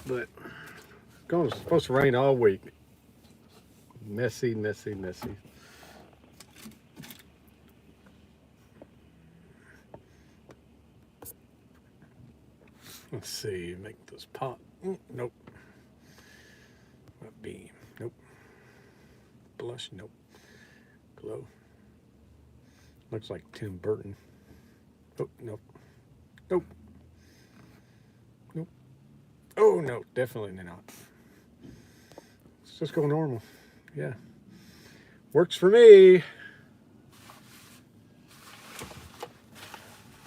but it's supposed to rain all week. Messy, messy, messy. Let's see, make this pop. Nope. Beam. Nope. Blush. Nope. Glow. Looks like Tim Burton. Oh, nope. Nope. Nope. Oh, no, definitely not. Let's just go normal. Yeah. Works for me.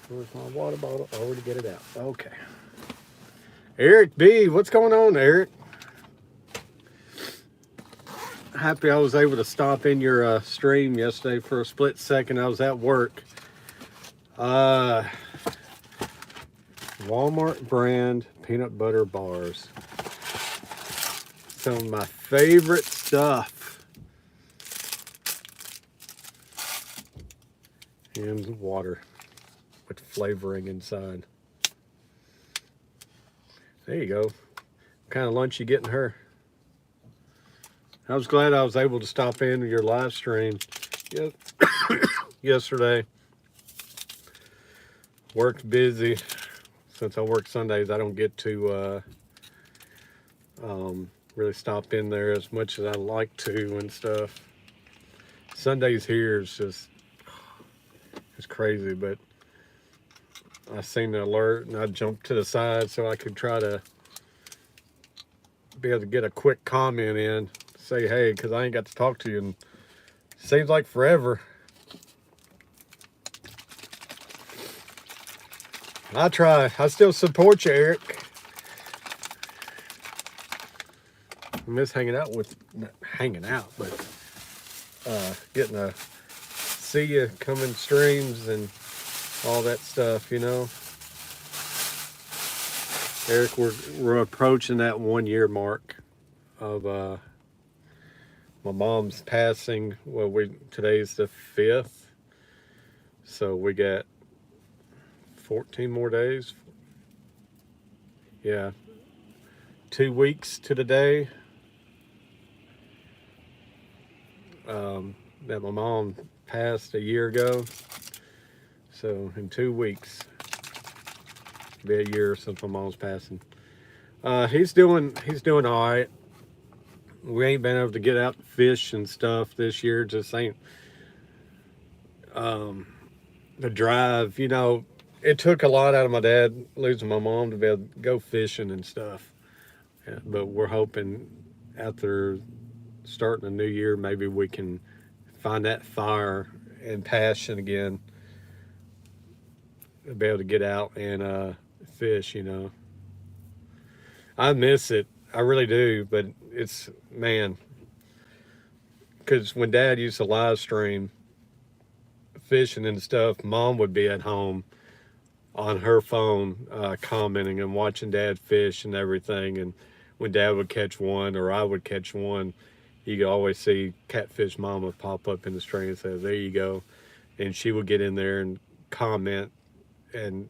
Where's my water bottle? I already get it out. Okay. Eric B, what's going on, Eric? Happy I was able to stop in your stream yesterday for a split second. I was at work. Walmart brand peanut butter bars. Some of my favorite stuff. And water with flavoring inside. There you go. What kind of lunch you getting her? I was glad I was able to stop in your live stream yesterday. Worked busy. Since I work Sundays, I don't get to really stop in there as much as I like to and stuff. Sundays here is just, it's crazy, but I seen the alert and I jumped to the side so I could try to be able to get a quick comment in, say hey, because I ain't got to talk to you and seems like forever. I try. I still support you, Eric. I miss hanging out, but getting to see you come in streams and all that stuff, you know. Eric, we're approaching that 1 year mark of my mom's passing. Well, today's the 5th, so we got 14 more days. Yeah, 2 weeks to the day that my mom passed a year ago. So in 2 weeks, it'll be a year since my mom's passing. He's doing all right. We ain't been able to get out to fish and stuff this year. Just ain't the drive. You know, it took a lot out of my dad losing my mom to be able to go fishing and stuff. Yeah, but we're hoping after starting a new year, maybe we can find that fire and passion again to be able to get out and fish, you know. I miss it. I really do, but it's, man, because when Dad used to live stream fishing and stuff, Mom would be at home on her phone commenting and watching Dad fish and everything. And when Dad would catch one or I would catch one, you could always see Catfish Mama pop up in the stream and say, there you go. And she would get in there and comment and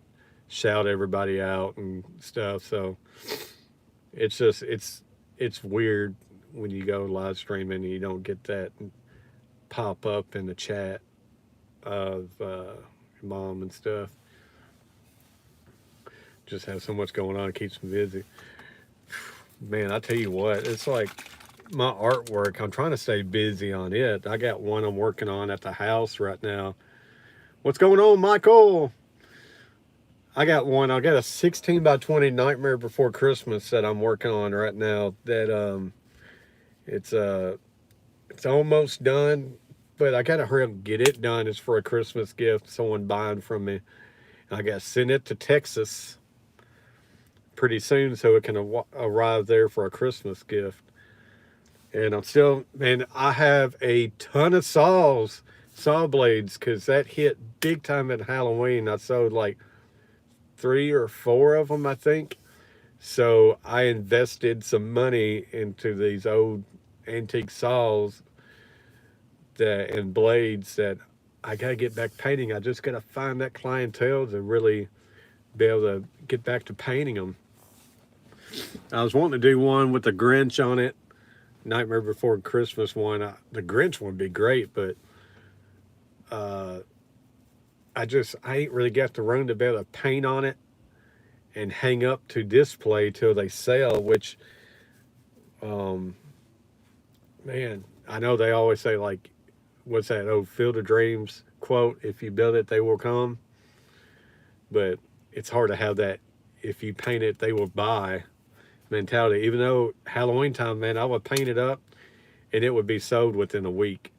shout everybody out and stuff. So it's just, it's weird when you go live streaming and you don't get that pop up in the chat of your mom and stuff. Just have so much going on, it keeps me busy. Man, I tell you what, it's like my artwork, I'm trying to stay busy on it. I got one I'm working on at the house right now. What's going on, Michael? I got a 16 by 20 Nightmare Before Christmas that I'm working on right now. That it's almost done, but I gotta hurry up and get it done. It's for a Christmas gift, someone buying from me. And I gotta send it to Texas pretty soon so it can arrive there for a Christmas gift. And I'm still, man, I have a ton of saw blades, because that hit big time at Halloween. I sold like 3 or 4 of them, I think. So I invested some money into these old antique saws and blades that I gotta get back painting. I just gotta find that clientele to really be able to get back to painting them. I was wanting to do one with the Grinch on it, Nightmare Before Christmas one. The Grinch one would be great, but uh, I ain't really got the room to be able to paint on it and hang up to display till they sell. Which, um, man, I know they always say like, what's that old Field of Dreams quote? If you build it, they will come. But it's hard to have that. If you paint it, they will buy mentality. Even though Halloween time, man, I would paint it up and it would be sold within a week.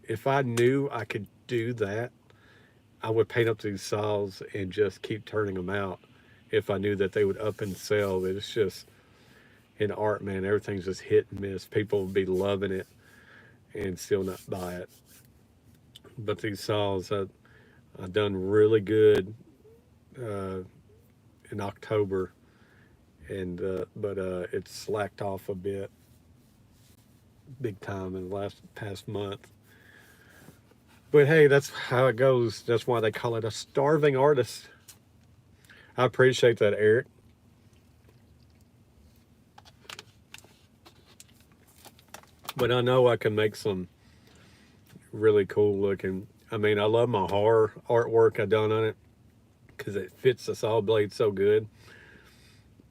If I knew I could do that, I would paint up these saws and just keep turning them out. If I knew that they would up and sell, it's just in art, man. Everything's just hit and miss. People would be loving it and still not buy it. But these saws, I done really good uh, in October, and but it's slacked off a bit, big time in the last past month. But hey, that's how it goes. That's why they call it a starving artist. I appreciate that, Eric. But I know I can make some really cool looking. I mean, I love my horror artwork I done on it because it fits the saw blade so good.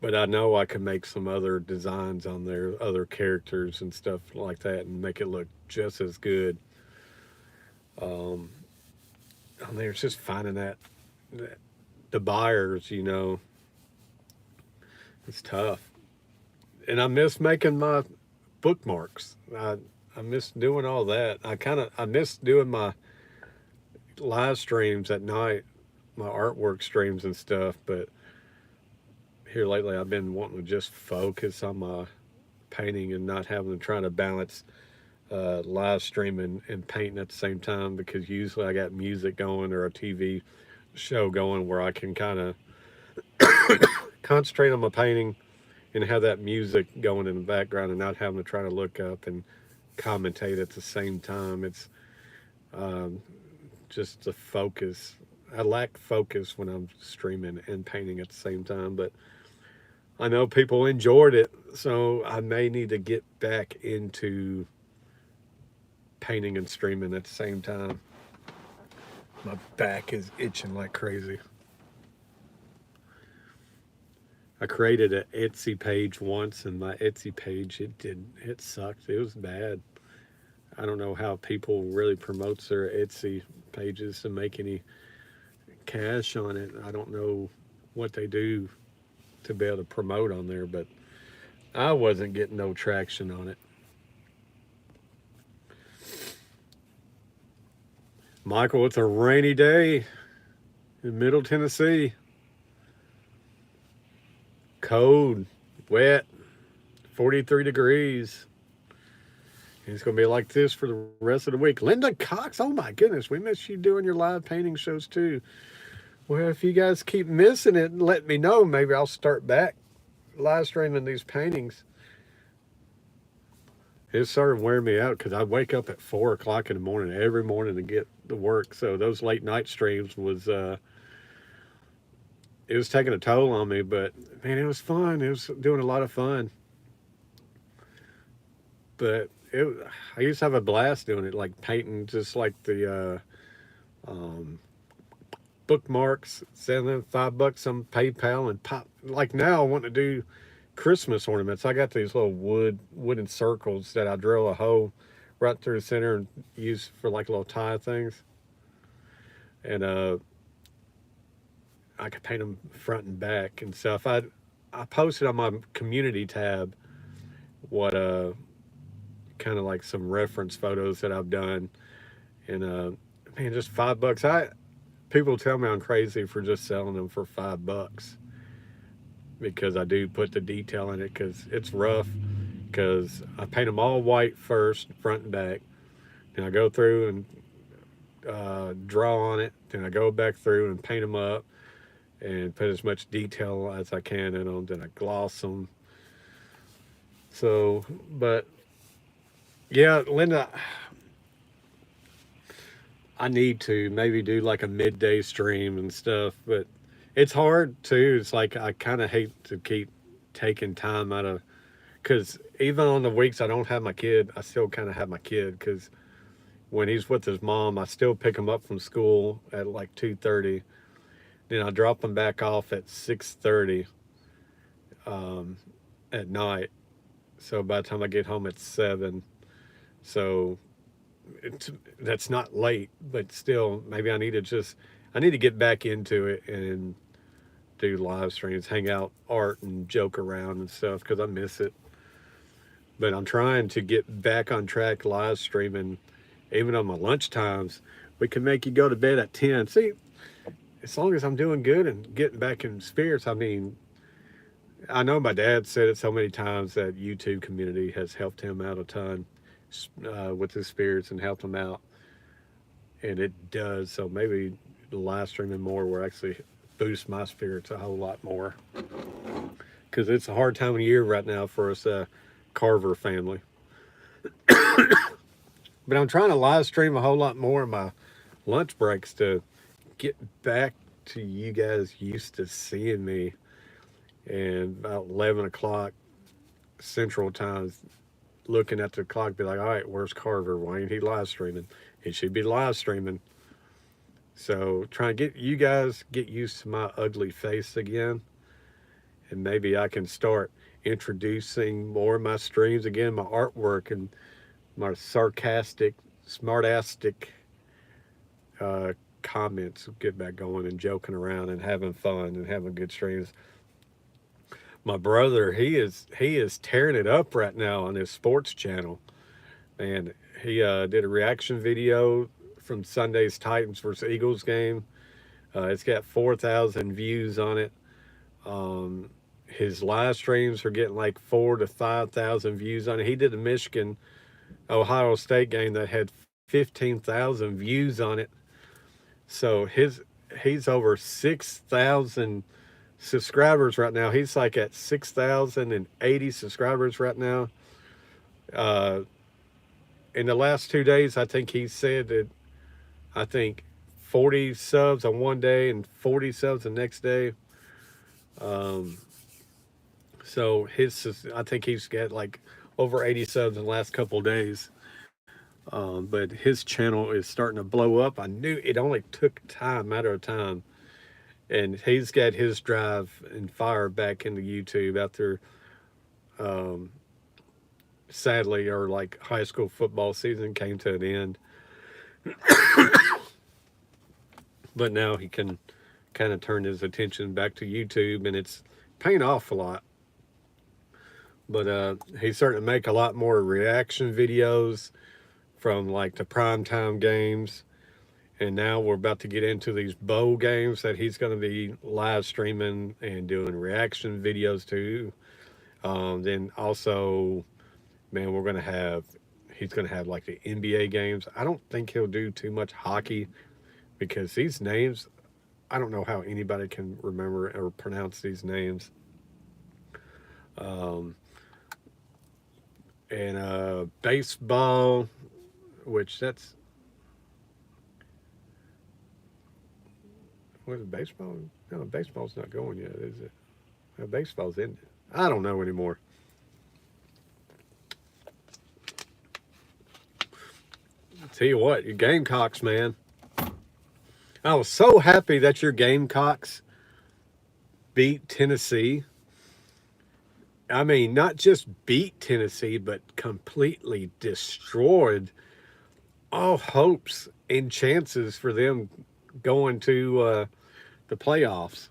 But I know I can make some other designs on there, other characters and stuff like that, and make it look just as good. Um, I mean, it's just finding that the buyers, it's tough. And I miss making my bookmarks. I miss doing all that. I miss doing my live streams at night, my artwork streams and stuff. But here lately, I've been wanting to just focus on my painting and not having to try to balance live streaming and painting at the same time, because usually I got music going or a TV show going where I can kind of concentrate on my painting and have that music going in the background and not having to try to look up and commentate at the same time. It's um, just the focus. I lack focus when I'm streaming and painting at the same time, but I know people enjoyed it, so I may need to get back into painting and streaming at the same time. My back is itching like crazy. I created an Etsy page once, and my Etsy page it sucked. It was bad. I don't know how people really promotes their Etsy pages to make any cash on it. I don't know what they do to be able to promote on there, but I wasn't getting no traction on it. Michael, it's a rainy day in Middle Tennessee. Cold, wet, 43 degrees. And it's going to be like this for the rest of the week. Linda Cox, oh my goodness, we miss you doing your live painting shows too. Well, if you guys keep missing it, let me know. Maybe I'll start back live streaming these paintings. It started wearing me out because I wake up at 4 o'clock in the morning every morning to get to work. So those late night streams it was taking a toll on me, but man, it was fun. It was doing a lot of fun. But I used to have a blast doing it, like painting, just like the bookmarks, selling them $5 on PayPal and pop. Like now, I want to do Christmas ornaments. I got these little wooden circles that I drill a hole right through the center and use for like little tie things. And I could paint them front and back and stuff. I posted on my community tab what kind of like some reference photos that I've done, and man, just $5. People tell me I'm crazy for just selling them for $5 because I do put the detail in it because it's rough. Because I paint them all white first, front and back, and I go through and draw on it. Then I go back through and paint them up and put as much detail as I can in them. Then I gloss them. So, but yeah, Linda, I need to maybe do like a midday stream and stuff, but it's hard too. It's like I kind of hate to keep taking time out of, because even on the weeks I don't have my kid, I still kind of have my kid because when he's with his mom, I still pick him up from school at like 2:30. Then I drop him back off at 6:30 at night. So by the time I get home, it's 7. So it's, that's not late, but still, maybe I need to get back into it and do live streams, hang out, art, and joke around and stuff because I miss it. But I'm trying to get back on track live streaming, even on my lunch times. We can make you go to bed at 10. See, as long as I'm doing good and getting back in spirits, I mean, I know my dad said it so many times that YouTube community has helped him out a ton with his spirits and helped him out, and it does. So maybe live streaming more will actually boost my spirits a whole lot more because it's a hard time of year right now for us Carver family. But I'm trying to live stream a whole lot more in my lunch breaks to get back to you guys used to seeing me. And about 11 o'clock Central Time, looking at the clock, be like, all right, where's Carver? Why ain't he live streaming? He should be live streaming. So trying to get you guys get used to my ugly face again. And maybe I can start introducing more of my streams again, my artwork and my sarcastic, smartastic comments. Get back going and joking around and having fun and having good streams. My brother, he is tearing it up right now on his sports channel. And he did a reaction video from Sunday's Titans versus Eagles game. It's got 4,000 views on it. His live streams are getting like 4 to 5,000 views on it. He did a Michigan Ohio State game that had 15,000 views on it. So he's over 6,000 subscribers right now. He's like at 6,080 subscribers right now. In the last 2 days, I think he said that I think 40 subs on one day and 40 subs the next day. So I think he's got like over 80 subs in the last couple of days. But his channel is starting to blow up. I knew it only took time, matter of time. And he's got his drive and fire back into YouTube after, sadly, our like high school football season came to an end. But now he can kind of turn his attention back to YouTube, and it's paying off a lot. But he's starting to make a lot more reaction videos from like the primetime games. And now we're about to get into these bowl games that he's going to be live streaming and doing reaction videos to. Then also, man, he's going to have like the NBA games. I don't think he'll do too much hockey because these names, I don't know how anybody can remember or pronounce these names. And baseball, which that's, what is baseball? No, baseball's not going yet, is it? No, baseball's ended. I don't know anymore. Tell you what, your Gamecocks, man. I was so happy that your Gamecocks beat Tennessee. I mean, not just beat Tennessee, but completely destroyed all hopes and chances for them going to the playoffs.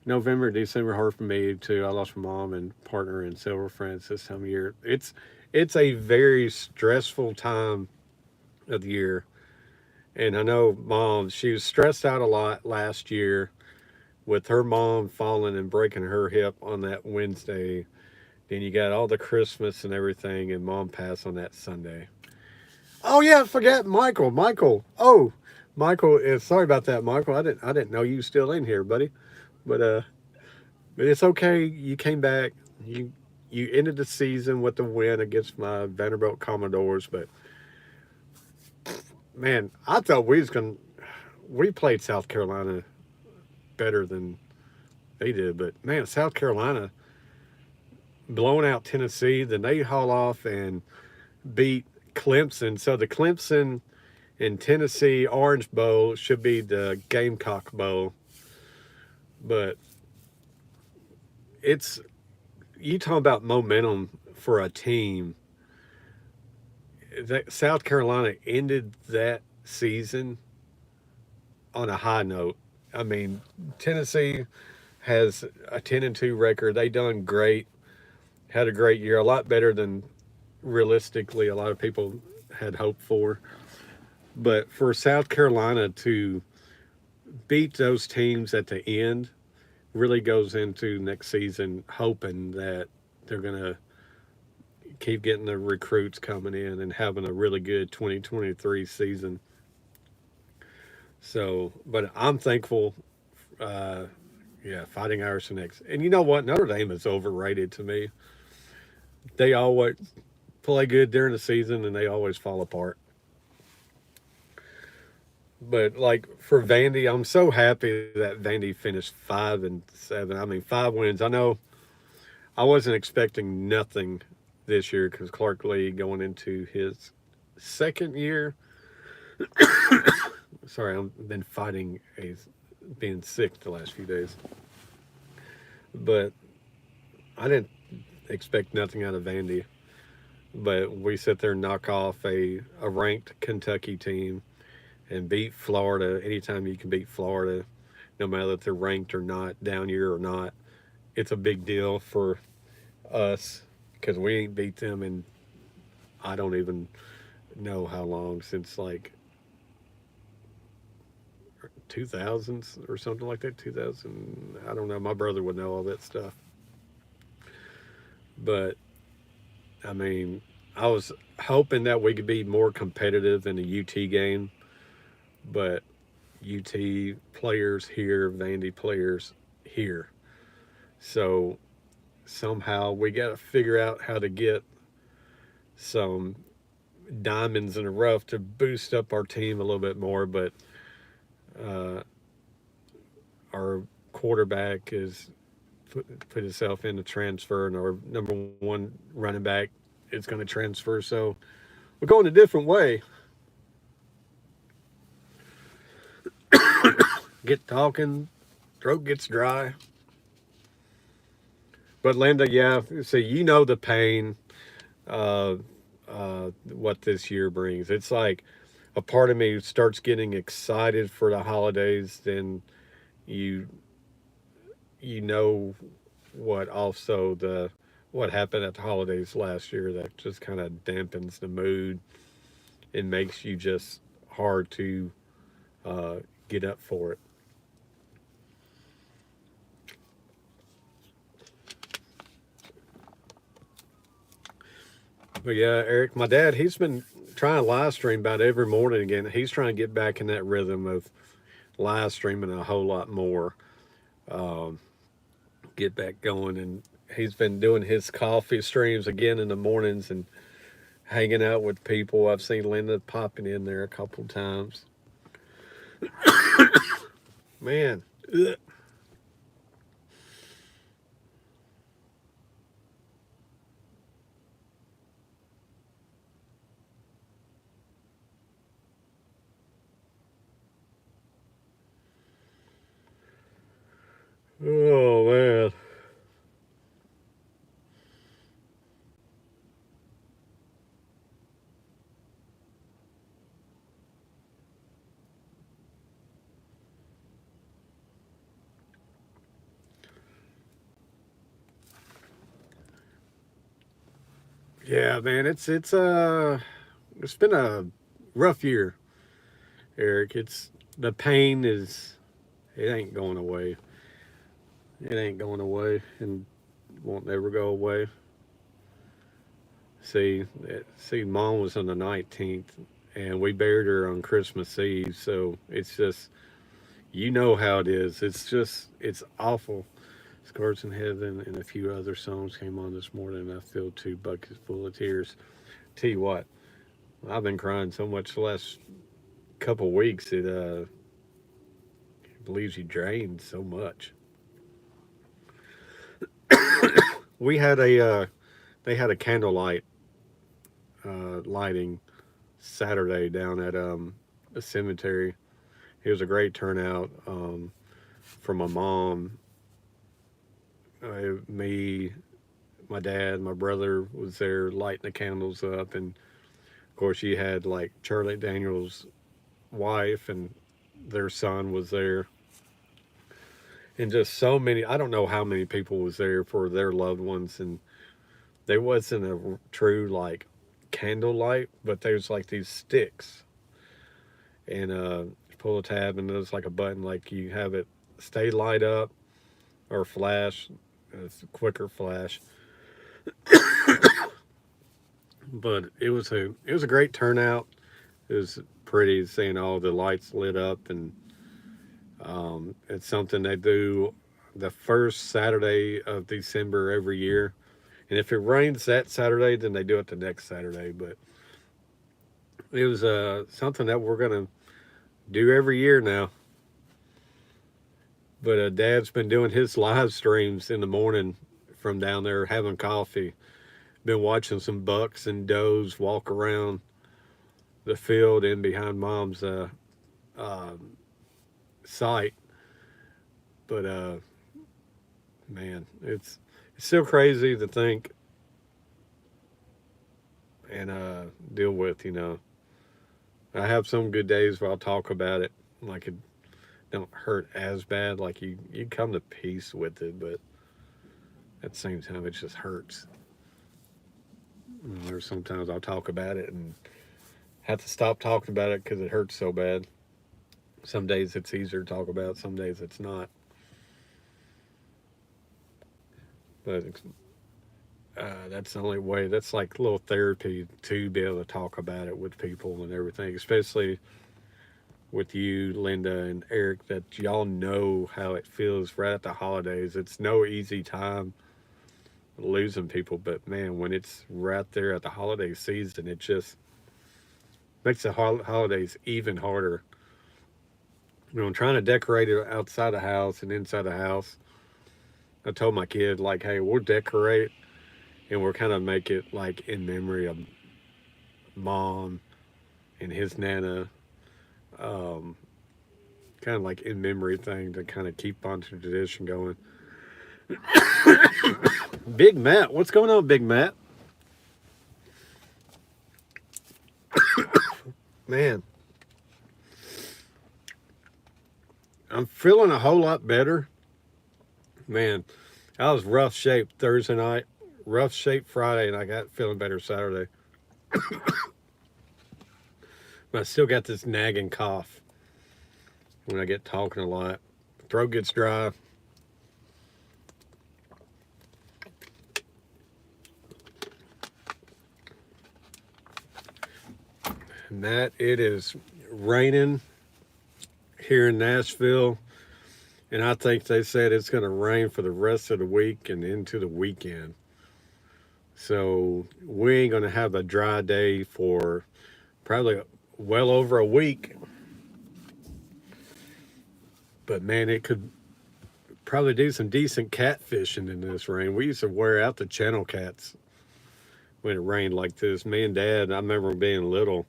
November, December hard for me too. I lost my mom and partner and several friends this time of year. It's a very stressful time of the year. And I know mom, she was stressed out a lot last year with her mom falling and breaking her hip on that Wednesday. Then you got all the Christmas and everything, and mom passed on that Sunday. Oh yeah, I forgot Michael. Michael is sorry about that, Michael. I didn't know you were still in here, buddy. But it's okay. You came back. You ended the season with the win against my Vanderbilt Commodores, but man, I thought we played South Carolina better than they did, but man, South Carolina, blowing out Tennessee. Then they haul off and beat Clemson. So the Clemson and Tennessee Orange Bowl should be the Gamecock Bowl. But it's, you talk about momentum for a team. That South Carolina ended that season on a high note. I mean, Tennessee has a 10-2 record. They done great, had a great year, a lot better than realistically a lot of people had hoped for. But for South Carolina to beat those teams at the end really goes into next season hoping that they're going to keep getting the recruits coming in and having a really good 2023 season. So, but I'm thankful. Uh, yeah, Fighting Irish next. And you know what? Notre Dame is overrated to me. They always play good during the season and they always fall apart. But like for Vandy, I'm so happy that Vandy finished 5-7. I mean, 5 wins. I know I wasn't expecting nothing this year because Clark Lee going into his second year. Sorry, I've been fighting a being sick the last few days, but I didn't expect nothing out of Vandy. But we sit there and knock off a ranked Kentucky team and beat Florida. Anytime you can beat Florida, no matter if they're ranked or not, down year or not, it's a big deal for us because we ain't beat them in I don't even know how long since like 2000s or something like that. 2000, I don't know. My brother would know all that stuff. But I mean, I was hoping that we could be more competitive in the UT game, but UT players here, Vandy players here. So somehow we got to figure out how to get some diamonds in the rough to boost up our team a little bit more. But uh, our quarterback is put himself in the transfer, and our number one running back is going to transfer. So we're going a different way. Get talking, throat gets dry. But Linda, yeah, so you know the pain of what this year brings. It's like a part of me starts getting excited for the holidays, then you you know what also the what happened at the holidays last year that just kind of dampens the mood and makes you just hard to uh, get up for it. But yeah, Eric, my dad, he's been trying to live stream about every morning again. He's trying to get back in that rhythm of live streaming a whole lot more, um, get back going. And he's been doing his coffee streams again in the mornings and hanging out with people. I've seen Linda popping in there a couple times. Man, ugh. Oh man, yeah, man, it's been a rough year, Eric. It's the pain is it ain't going away. It ain't going away and won't never go away. See, Mom was on the 19th, and we buried her on Christmas Eve. So it's just, you know how it is. It's just, it's awful. Scars in Heaven and a few other songs came on this morning, and I filled 2 buckets full of tears. Tell you what, I've been crying so much the last couple of weeks. It leaves you drained so much. We had a they had a candlelight lighting Saturday down at a cemetery. It was a great turnout for my mom, me, my dad, my brother was there lighting the candles up, and of course you had like Charlie Daniels' wife and their son was there, and just so many. I don't know how many people was there for their loved ones, and there wasn't a true like candlelight, but there's like these sticks, and you pull a tab, and there's like a button, like you have it stay light up or flash. It's a quicker flash, but it was a great turnout. It was pretty seeing all the lights lit up, and it's something they do the first Saturday of December every year. And if it rains that Saturday, then they do it the next Saturday. But it was something that we're gonna do every year now. But Dad's been doing his live streams in the morning from down there having coffee. Been watching some bucks and does walk around the field in behind Mom's uh, site. But man, it's still crazy to think and deal with. I have some good days where I'll talk about it, like it don't hurt as bad. Like you come to peace with it, but at the same time, it just hurts. There's sometimes I'll talk about it and have to stop talking about it because it hurts so bad. Some days it's easier to talk about, some days it's not. But that's the only way. That's like a little therapy to be able to talk about it with people and everything, especially with you, Linda, and Eric, that y'all know how it feels right at the holidays. It's no easy time losing people, but man, when it's right there at the holiday season, it just makes the holidays even harder. I'm trying to decorate it outside the house and inside the house. I told my kid, like, hey, we'll decorate and we'll kind of make it like in memory of mom and his nana, um, kind of like in memory thing to kind of keep on to the tradition going. Big Matt, what's going on, Big Matt? Man, I'm feeling a whole lot better. Man, I was rough shape Thursday night, rough shape Friday, and I got feeling better Saturday. But I still got this nagging cough when I get talking a lot. Throat gets dry. Matt, it is raining here in Nashville, and I think they said it's going to rain for the rest of the week and into the weekend. So we ain't going to have a dry day for probably well over a week. But man, it could probably do some decent catfishing in this rain. We used to wear out the channel cats when it rained like this. Me and Dad, I remember being little,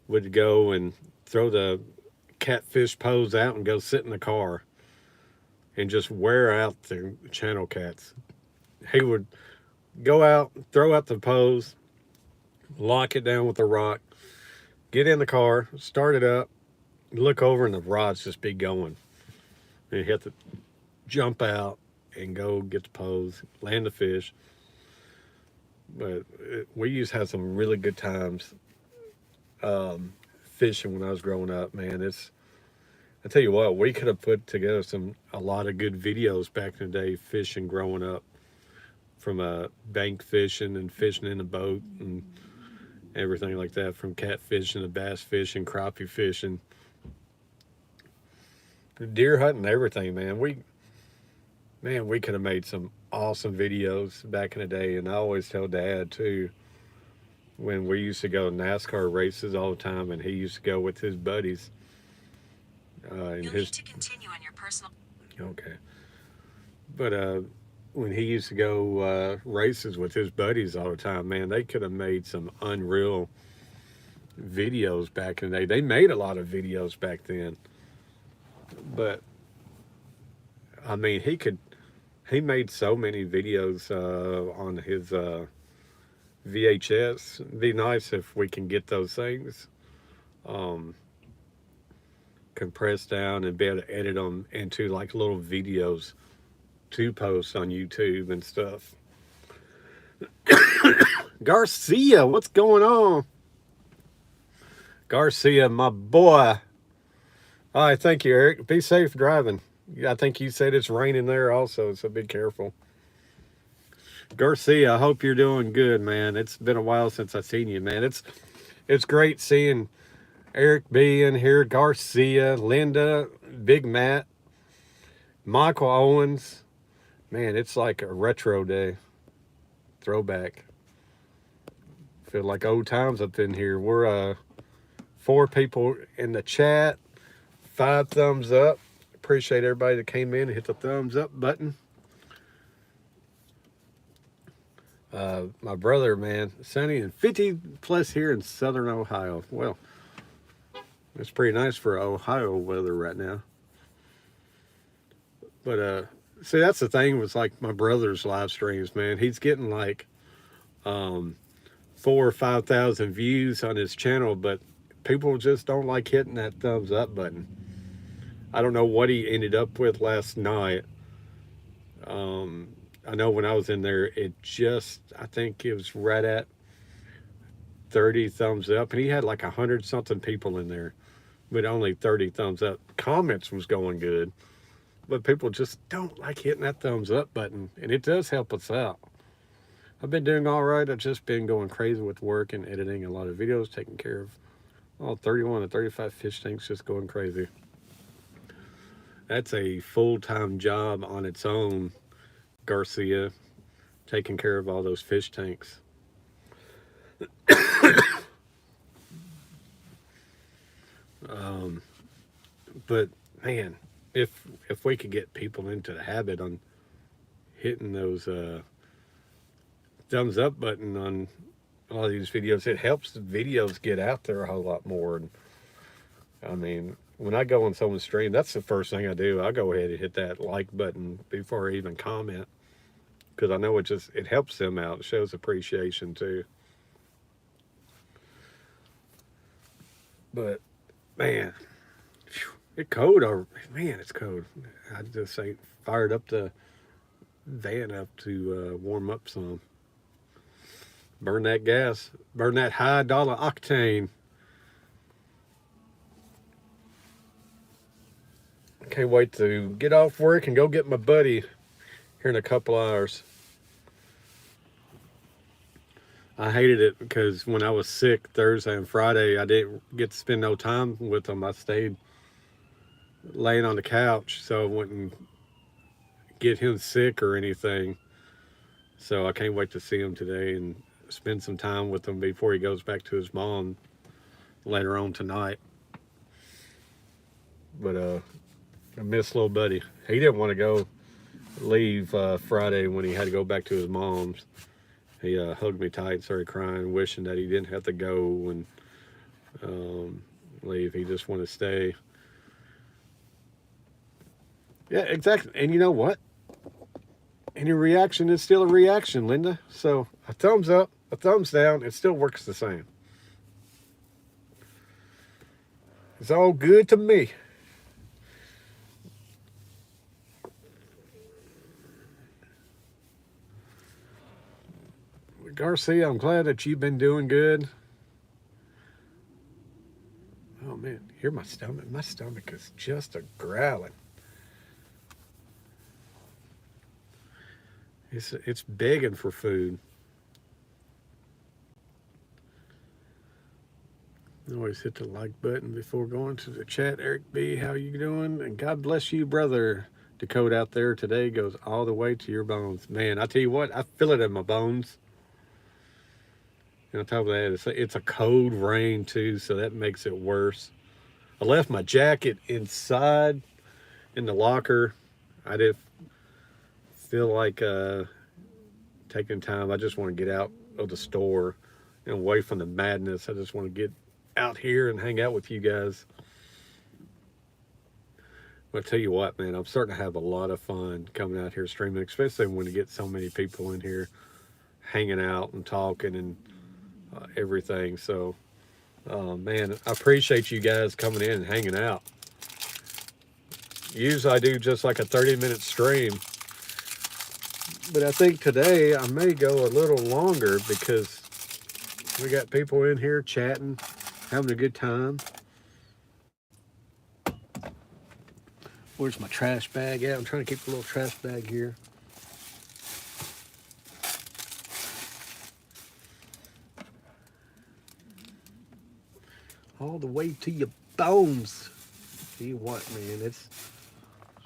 would go and throw the catfish pose out and go sit in the car and just wear out the channel cats. He would go out, throw out the pose, lock it down with a rock, get in the car, start it up, look over, and the rods just be going. And you have to jump out and go get the pose, land the fish. But we used to have some really good times fishing when I was growing up. Man, I tell you what, we could have put together a lot of good videos back in the day fishing growing up, from bank fishing and fishing in a boat and everything like that, from catfishing to bass fishing, crappie fishing, deer hunting, everything. Man, we could have made some awesome videos back in the day. And I always tell Dad too, when we used to go to NASCAR races all the time, and he used to go with his buddies. You'll need to continue on your personal. Okay, but when he used to go races with his buddies all the time, man, they could have made some unreal videos back in the day. They made a lot of videos back then, but I mean, he made so many videos on his VHS. It'd be nice if we can get those things um, compressed down and be able to edit them into like little videos to post on YouTube and stuff. Garcia, what's going on? Garcia, my boy. All right, thank you, Eric. Be safe driving. I think you said it's raining there also, so be careful. Garcia, I hope you're doing good, man. It's been a while since I've seen you, man. It's great seeing Eric B in here, Garcia, Linda, Big Matt, Michael Owens. Man, it's like a retro day. Throwback. Feel like old times up in here. We're 4 people in the chat, 5 thumbs up. Appreciate everybody that came in and hit the thumbs up button. My brother, man, sunny and 50 plus here in southern Ohio. Well, it's pretty nice for Ohio weather right now. But see, that's the thing with like my brother's live streams, man. He's getting like 4 or 5,000 views on his channel, but people just don't like hitting that thumbs up button. I don't know what he ended up with last night. I know when I was in there, I think it was right at 30 thumbs up, and he had like 100 something people in there, but only 30 thumbs up. Comments was going good, but people just don't like hitting that thumbs up button, and it does help us out. I've been doing all right. I've just been going crazy with work and editing a lot of videos, taking care of all 31 to 35 fish tanks, just going crazy. That's a full-time job on its own, Garcia, taking care of all those fish tanks. But man, if we could get people into the habit on hitting those thumbs up button on all these videos, it helps the videos get out there a whole lot more. And I mean, when I go on someone's stream, that's the first thing I do. I go ahead and hit that like button before I even comment, because I know it helps them out. It shows appreciation too. But man, it's cold over. Man, it's cold. I just fired up the van up to warm up some. Burn that gas. Burn that high dollar octane. Can't wait to get off work and go get my buddy here in a couple hours. I hated it because when I was sick Thursday and Friday, I didn't get to spend no time with him. I stayed laying on the couch, so I wouldn't get him sick or anything. So I can't wait to see him today and spend some time with him before he goes back to his mom later on tonight. But I miss little buddy. He didn't want to leave Friday when he had to go back to his mom's. He hugged me tight, started crying, wishing that he didn't have to go and leave. He just wanted to stay. Yeah, exactly. And you know what? Any reaction is still a reaction, Linda. So a thumbs up, a thumbs down, it still works the same. It's all good to me. Garcia, I'm glad that you've been doing good. Oh man, hear my stomach. My stomach is just a growling. It's begging for food. Always hit the like button before going to the chat. Eric B, how you doing? And God bless you, brother. The code out there today goes all the way to your bones. Man, I tell you what, I feel it in my bones. And on top of that, it's a cold rain too, so that makes it worse. I left my jacket inside in the locker. I did feel like taking time. I just want to get out of the store and away from the madness. I just want to get out here and hang out with you guys. But I tell you what, man, I'm starting to have a lot of fun coming out here streaming, especially when you get so many people in here hanging out and talking and everything. So, man, I appreciate you guys coming in and hanging out. Usually I do just like a 30-minute stream, but I think today I may go a little longer because we got people in here chatting, having a good time. Where's my trash bag at? I'm trying to keep a little trash bag here. All the way to your bones. See what, man? It's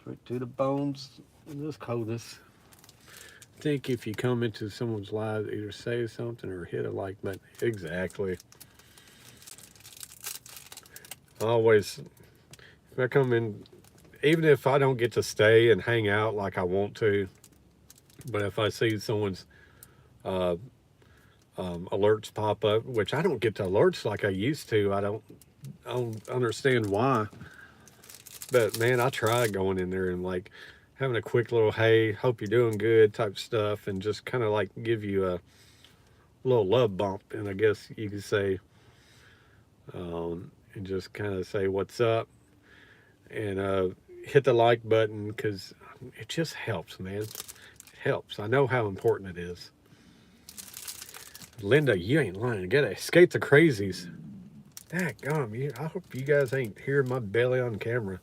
right to the bones in this coldness. I think if you come into someone's live, either say something or hit a like button. Exactly. Always, if I come in, even if I don't get to stay and hang out like I want to, but if I see someone's alerts pop up, which I don't get the alerts like I used to, I don't understand why. But man, I try going in there and like having a quick little hey, hope you're doing good type stuff, and just kind of like give you a little love bump, and I guess you could say, and just kind of say what's up, and hit the like button, because it just helps, man. It helps. I know how important it is. Linda, you ain't lying. Gotta escape the crazies. Daggum, I hope you guys ain't hearing my belly on camera.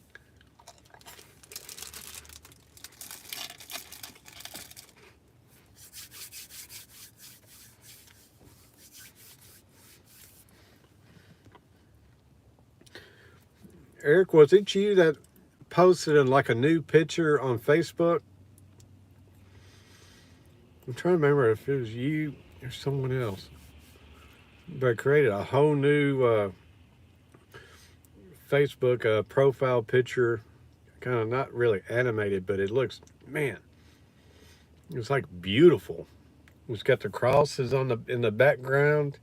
Eric, was it you that posted in like a new picture on Facebook? I'm trying to remember if it was you or someone else. But created a whole new Facebook profile picture, kind of not really animated, but it looks, man, it's like beautiful. It's got the crosses in the background.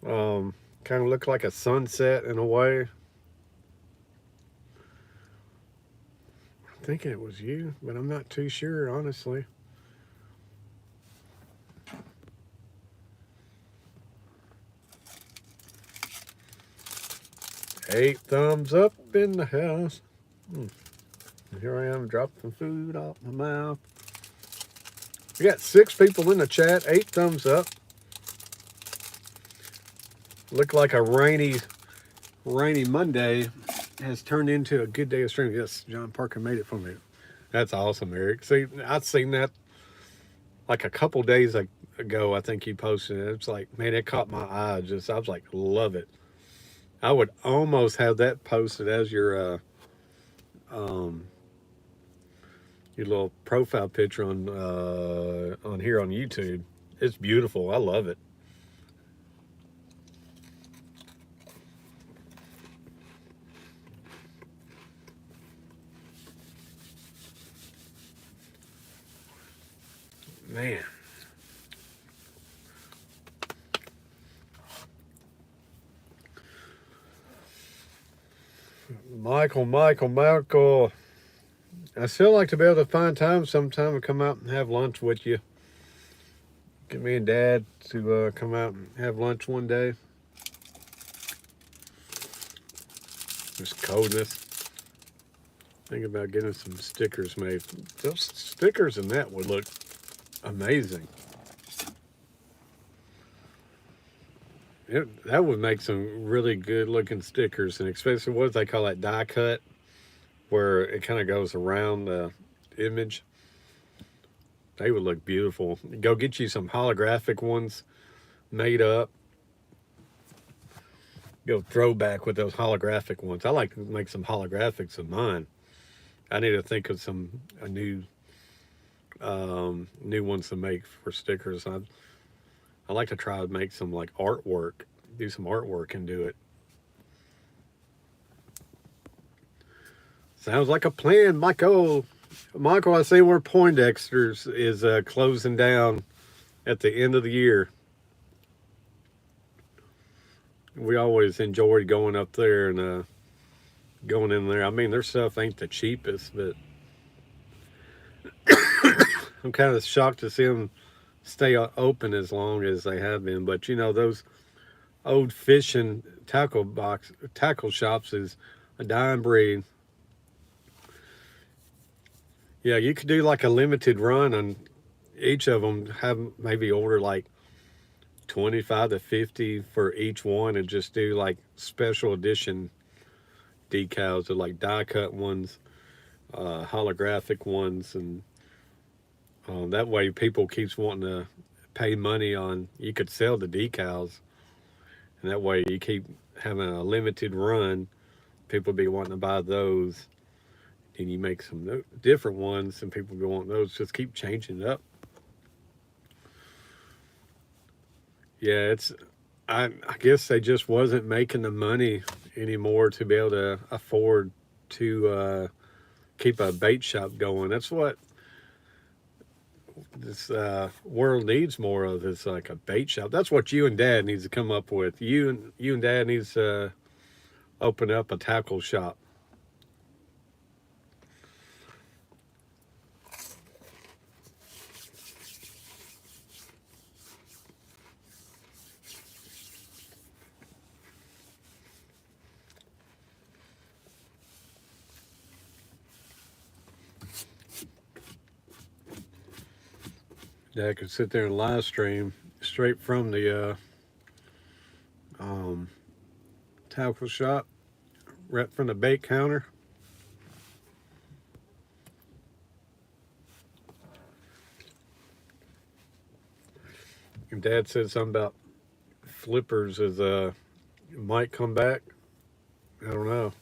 Kind of look like a sunset in a way. I'm thinking it was you, but I'm not too sure, honestly. Eight thumbs up in the house. Here I am, dropping food off my mouth. We got 6 people in the chat, 8 thumbs up. Looked like a rainy Monday has turned into a good day of streaming. Yes, John Parker made it for me. That's awesome, Eric. See, I'd seen that like a couple days ago. I think you posted it. It's like, man, it caught my eye. I was like, love it. I would almost have that posted as your little profile picture on here on YouTube. It's beautiful. I love it. Man. Michael. I still like to be able to find time sometime to come out and have lunch with you. Get me and Dad to come out and have lunch one day. This coldness. Think about getting some stickers made. Those stickers in that would look amazing. That would make some really good looking stickers, and especially what they call that die cut, where it kind of goes around the image. They would look beautiful. Go get you some holographic ones made up. Go throwback with those holographic ones. I like to make some holographics of mine. I need to think of a new ones to make for stickers. I like to try to make some like artwork, do some artwork and do it. Sounds like a plan, Michael. Michael, I see where Poindexter's is closing down at the end of the year. We always enjoyed going up there and going in there. I mean, their stuff ain't the cheapest, but I'm kind of shocked to see them stay open as long as they have been. But you know, those old fishing tackle shops is a dying breed. Yeah, you could do like a limited run on each of them. Have maybe order like 25 to 50 for each one, and just do like special edition decals or like die cut ones, holographic ones, and that way people keeps wanting to pay money on. You could sell the decals, and that way you keep having a limited run. People be wanting to buy those, and you make some different ones, and people be wanting those. Just keep changing it up. Yeah, I guess they just wasn't making the money anymore to be able to afford to keep a bait shop going. That's what this world needs more of, is like a bait shop. That's what you and Dad needs to come up with. You and Dad needs to open up a tackle shop. Dad could sit there and live stream straight from the um, tackle shop, right from the bait counter. And Dad said something about flippers as might come back. I don't know.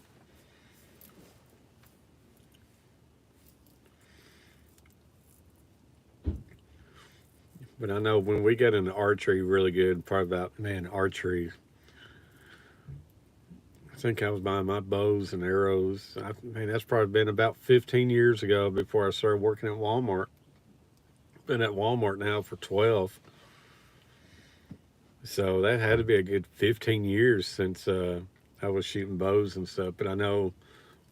But I know when we get into archery really good, probably about, man, archery. I think I was buying my bows and arrows. Man, that's probably been about 15 years ago before I started working at Walmart. Been at Walmart now for 12. So that had to be a good 15 years since I was shooting bows and stuff. But I know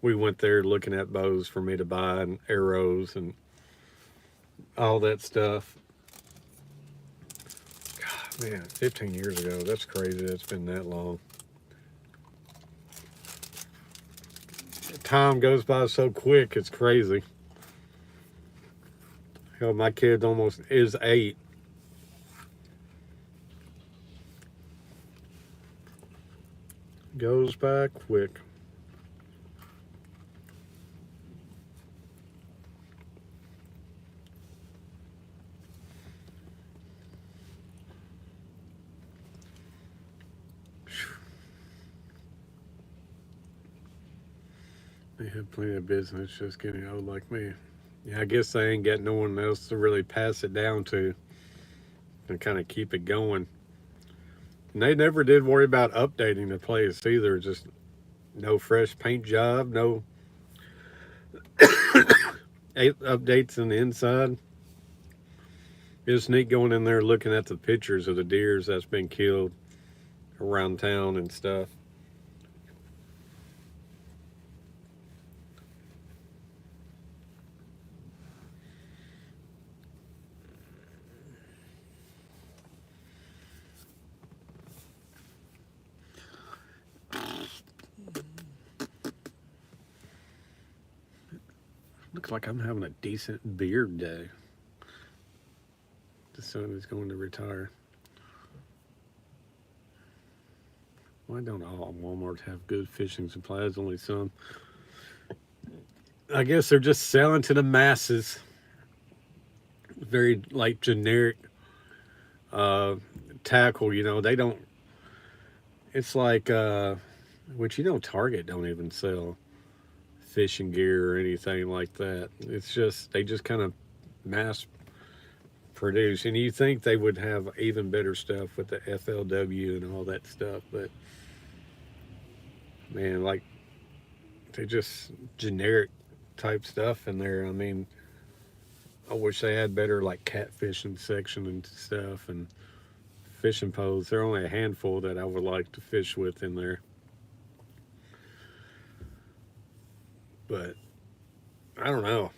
we went there looking at bows for me to buy and arrows and all that stuff. God, man, 15 years ago. That's crazy. It's been that long. Time goes by so quick. It's crazy. Hell, my kid almost is 8. Goes by quick. They have plenty of business just getting old like me. Yeah, I guess they ain't got no one else to really pass it down to and kind of keep it going. And they never did worry about updating the place either. Just no fresh paint job, no updates in the inside. It's neat going in there looking at the pictures of the deers that's been killed around town and stuff. Looks like I'm having a decent beard day. The son is going to retire. Why don't all Walmart have good fishing supplies? Only some. I guess they're just selling to the masses. Very like generic uh, tackle. You know, they don't. It's like, which you know, Target don't even sell fishing gear or anything like that. It's just they just kind of mass produce, and you think they would have even better stuff with the FLW and all that stuff, but man, like they just generic type stuff in there. I mean, I wish they had better like catfishing section and stuff and fishing poles. There are only a handful that I would like to fish with in there. But I don't know.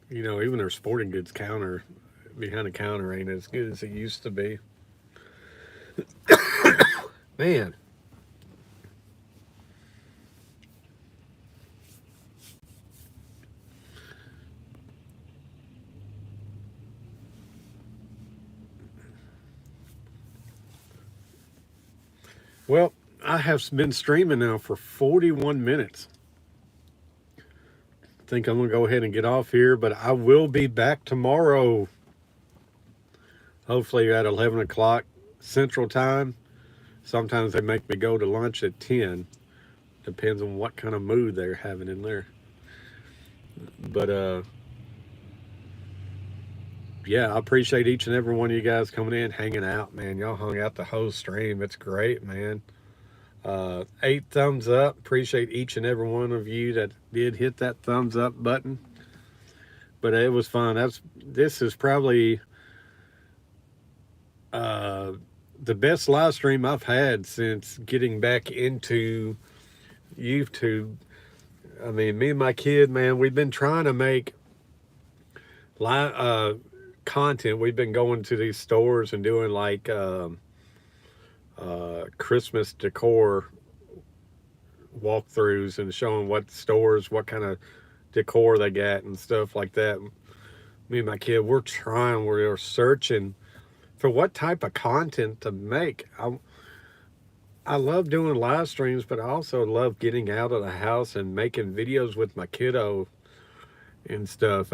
You know, even their sporting goods counter behind the counter ain't as good as it used to be. Man. Well, I have been streaming now for 41 minutes. I think I'm going to go ahead and get off here, but I will be back tomorrow. Hopefully at 11 o'clock Central Time. Sometimes they make me go to lunch at 10. Depends on what kind of mood they're having in there. But yeah, I appreciate each and every one of you guys coming in, hanging out, man. Y'all hung out the whole stream. It's great, man. 8 thumbs up. Appreciate each and every one of you that did hit that thumbs up button. But it was fun. This is probably the best live stream I've had since getting back into YouTube. I mean, me and my kid, man, we've been trying to make live content. We've been going to these stores and doing like Christmas decor walkthroughs and showing what stores, what kind of decor they got and stuff like that. Me and my kid, we're searching for what type of content to make. I love doing live streams, but I also love getting out of the house and making videos with my kiddo and stuff.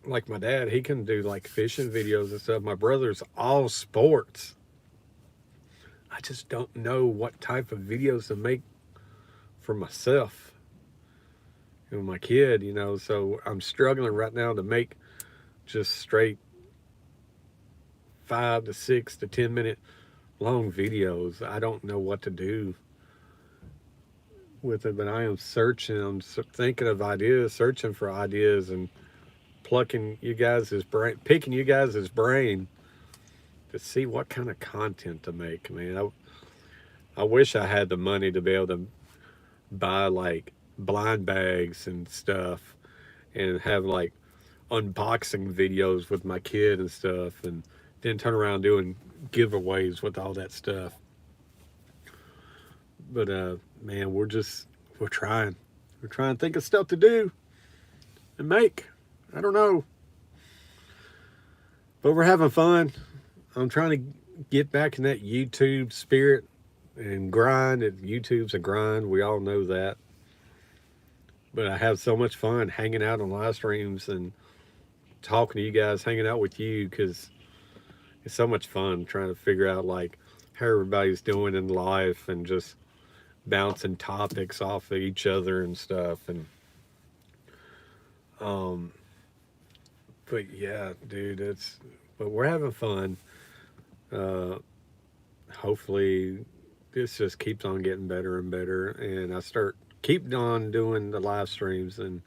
Like my dad, he can do like fishing videos and stuff. My brother's all sports. I just don't know what type of videos to make for myself and my kid, you know. So I'm struggling right now to make just straight 5 to 6 to 10 minute long videos. I don't know what to do with it, but I am searching. I'm thinking of ideas, searching for ideas, and picking you guys' brain to see what kind of content to make. Man, I wish I had the money to be able to buy like blind bags and stuff and have like unboxing videos with my kid and stuff, and then turn around doing giveaways with all that stuff. But man, we're trying to think of stuff to do and make. I don't know, but we're having fun. I'm trying to get back in that YouTube spirit and grind. YouTube's a grind, we all know that, but I have so much fun hanging out on live streams and talking to you guys, hanging out with you, because it's so much fun trying to figure out like how everybody's doing in life and just bouncing topics off of each other and stuff. And but yeah, dude, but we're having fun. Hopefully this just keeps on getting better and better, and I keep on doing the live streams, and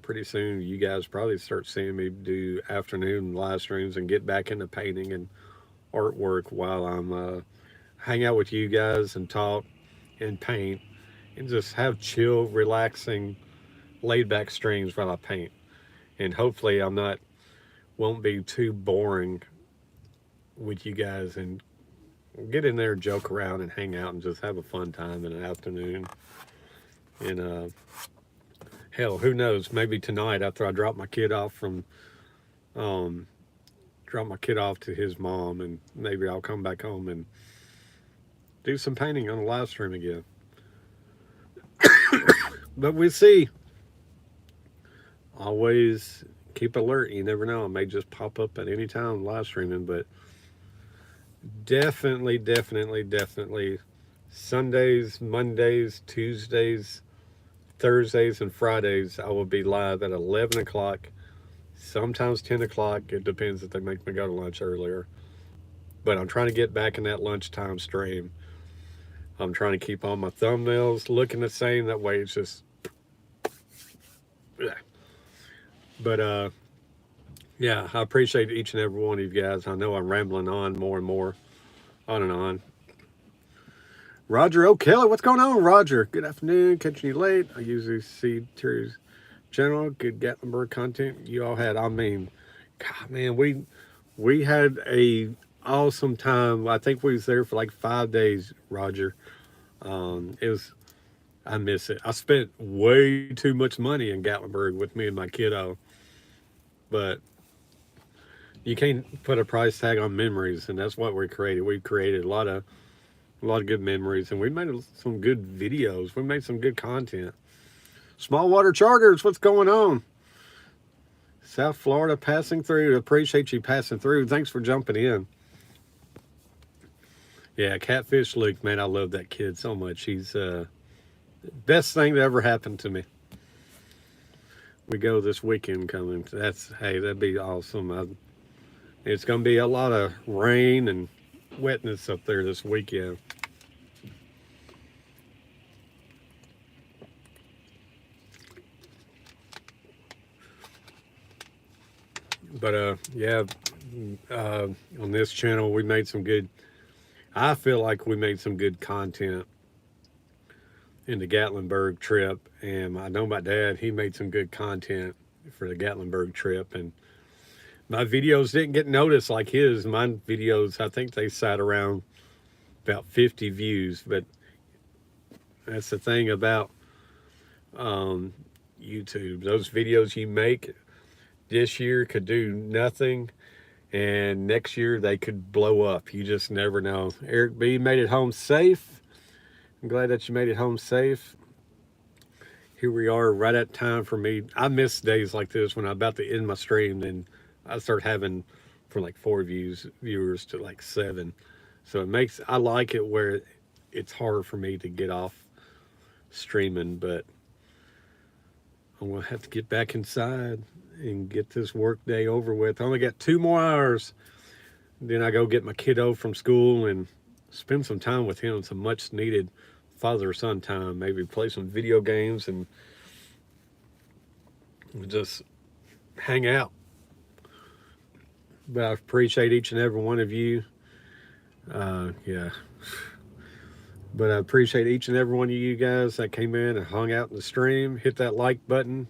pretty soon you guys probably start seeing me do afternoon live streams and get back into painting and artwork while I'm hang out with you guys and talk and paint and just have chill, relaxing, laid back streams while I paint. And hopefully won't be too boring with you guys, and get in there, joke around, and hang out and just have a fun time in an afternoon. And hell, who knows? Maybe tonight after I drop my kid off to his mom, and maybe I'll come back home and do some painting on a live stream again. But we'll see. Always keep alert. You never know. It may just pop up at any time live streaming, but definitely Sundays, Mondays, Tuesdays, Thursdays, and Fridays I will be live at 11 o'clock, sometimes 10 o'clock. It depends if they make me go to lunch earlier. But I'm trying to get back in that lunchtime stream I'm trying to keep all my thumbnails looking the same. That way it's just, yeah. But yeah, I appreciate each and every one of you guys. I know I'm rambling on more and more, on and on. Roger O'Kelly, what's going on, Roger? Good afternoon. Catching you late. I usually see Terry's general good Gatlinburg content you all had. I mean, God, man, we had a awesome time. I think we was there for like 5 days, Roger. It was I miss it. I spent way too much money in Gatlinburg with me and my kiddo, but you can't put a price tag on memories, and that's what we created. We created a lot of good memories, and we made some good videos. We made some good content. Small water charters, what's going on? South Florida passing through. Appreciate you passing through. Thanks for jumping in. Yeah, Catfish Luke, man, I love that kid so much. He's best thing that ever happened to me. We go this weekend coming. That'd be awesome. It's gonna be a lot of rain and wetness up there this weekend. But yeah, on this channel we made some good. I feel like we made some good content in the Gatlinburg trip, and I know my dad. He made some good content for the Gatlinburg trip, and my videos didn't get noticed like his. My videos, I think they sat around about 50 views, but that's the thing about YouTube. Those videos you make this year could do nothing, and next year they could blow up. You just never know. Eric B made it home safe. I'm glad that you made it home safe. Here we are, right at time for me. I miss days like this when I'm about to end my stream, and I start having from like 4 viewers to like 7. So I like it where it's hard for me to get off streaming, but I'm gonna have to get back inside and get this work day over with. I only got 2 more hours. Then I go get my kiddo from school and spend some time with him, some much needed father-son time. Maybe play some video games and just hang out. But I appreciate each and every one of you. Yeah. But I appreciate each and every one of you guys that came in and hung out in the stream. Hit that like button.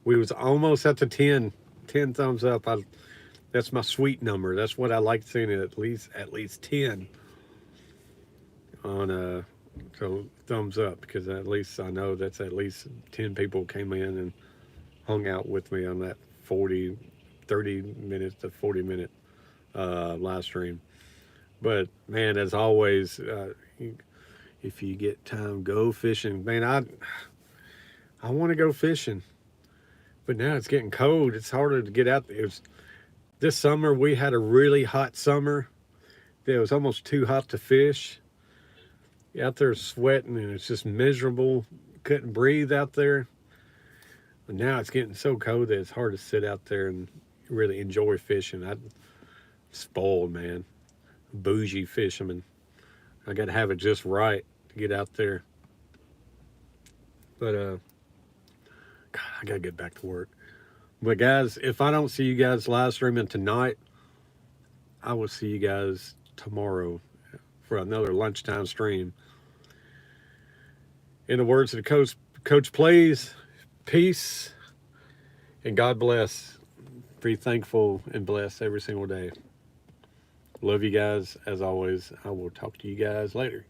We was almost at the 10 thumbs up. That's my sweet number. That's what I like seeing, it at least 10 on so thumbs up, because at least I know that's at least 10 people came in and hung out with me on that 30 minutes to 40-minute live stream. But man, as always, if you get time, go fishing. Man, I want to go fishing, but now it's getting cold. It's harder to get out. This summer we had a really hot summer. It was almost too hot to fish. You're out there sweating and it's just miserable. Couldn't breathe out there. And now it's getting so cold that it's hard to sit out there and really enjoy fishing. I'm spoiled, man. Bougie fisherman. I got to have it just right to get out there. But God, I got to get back to work. But guys, if I don't see you guys live streaming tonight, I will see you guys tomorrow for another lunchtime stream. In the words of the coach plays, peace and God bless. Be thankful and blessed every single day. Love you guys as always. I will talk to you guys later.